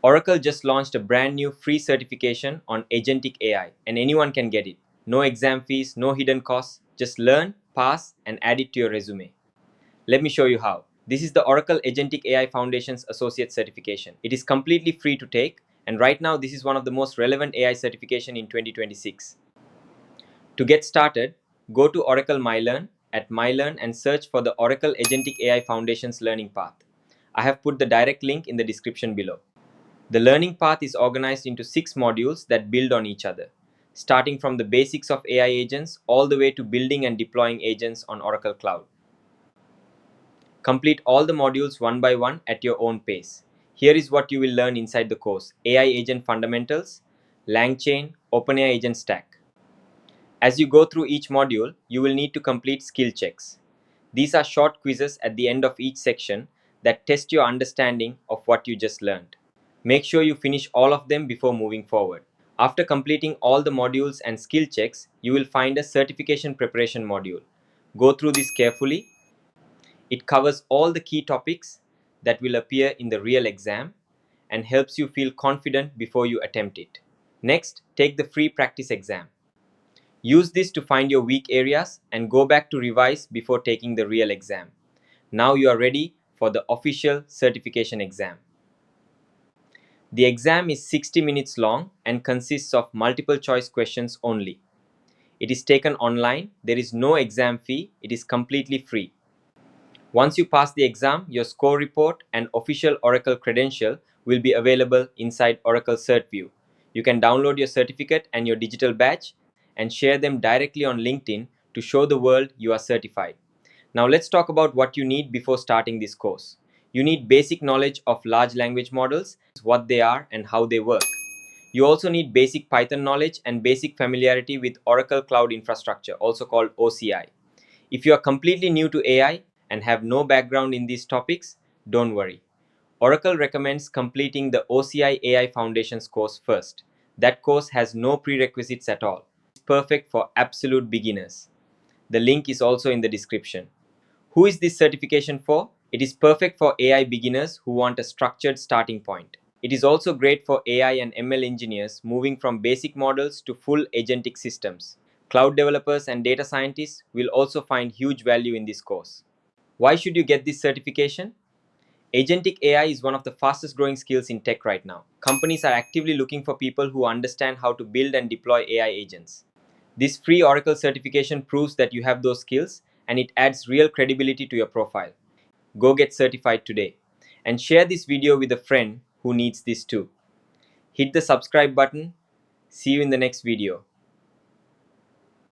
Oracle just launched a brand new free certification on Agentic AI, and anyone can get it. No exam fees, no hidden costs. Just learn, pass, and add it to your resume. Let me show you how. This is the Oracle Agentic AI Foundation's Associate Certification. It is completely free to take, and right now this is one of the most relevant AI certification in 2026. To get started, go to Oracle MyLearn at MyLearn and search for the Oracle Agentic AI Foundation's learning path. I have put the direct link in the description below. The learning path is organized into 6 modules that build on each other, starting from the basics of AI agents all the way to building and deploying agents on Oracle Cloud. Complete all the modules one by one at your own pace. Here is what you will learn inside the course: AI Agent Fundamentals, LangChain, OpenAI Agent Stack. As you go through each module, you will need to complete skill checks. These are short quizzes at the end of each section that test your understanding of what you just learned. Make sure you finish all of them before moving forward. After completing all the modules and skill checks, you will find a certification preparation module. Go through this carefully. It covers all the key topics that will appear in the real exam and helps you feel confident before you attempt it. Next, take the free practice exam. Use this to find your weak areas and go back to revise before taking the real exam. Now you are ready for the official certification exam. The exam is 60 minutes long and consists of multiple choice questions only. It is taken online, there is no exam fee, it is completely free. Once you pass the exam, your score report and official Oracle credential will be available inside Oracle CertView. You can download your certificate and your digital badge and share them directly on LinkedIn to show the world you are certified. Now let's talk about what you need before starting this course. You need basic knowledge of large language models, what they are and how they work. You also need basic Python knowledge and basic familiarity with Oracle Cloud Infrastructure, also called OCI. If you are completely new to AI and have no background in these topics, don't worry. Oracle recommends completing the OCI AI Foundations course first. That course has no prerequisites at all. It's perfect for absolute beginners. The link is also in the description. Who is this certification for? It is perfect for AI beginners who want a structured starting point. It is also great for AI and ML engineers moving from basic models to full agentic systems. Cloud developers and data scientists will also find huge value in this course. Why should you get this certification? Agentic AI is one of the fastest growing skills in tech right now. Companies are actively looking for people who understand how to build and deploy AI agents. This free Oracle certification proves that you have those skills, and it adds real credibility to your profile. Go get certified today and share this video with a friend who needs this too. Hit the subscribe button. See you in the next video.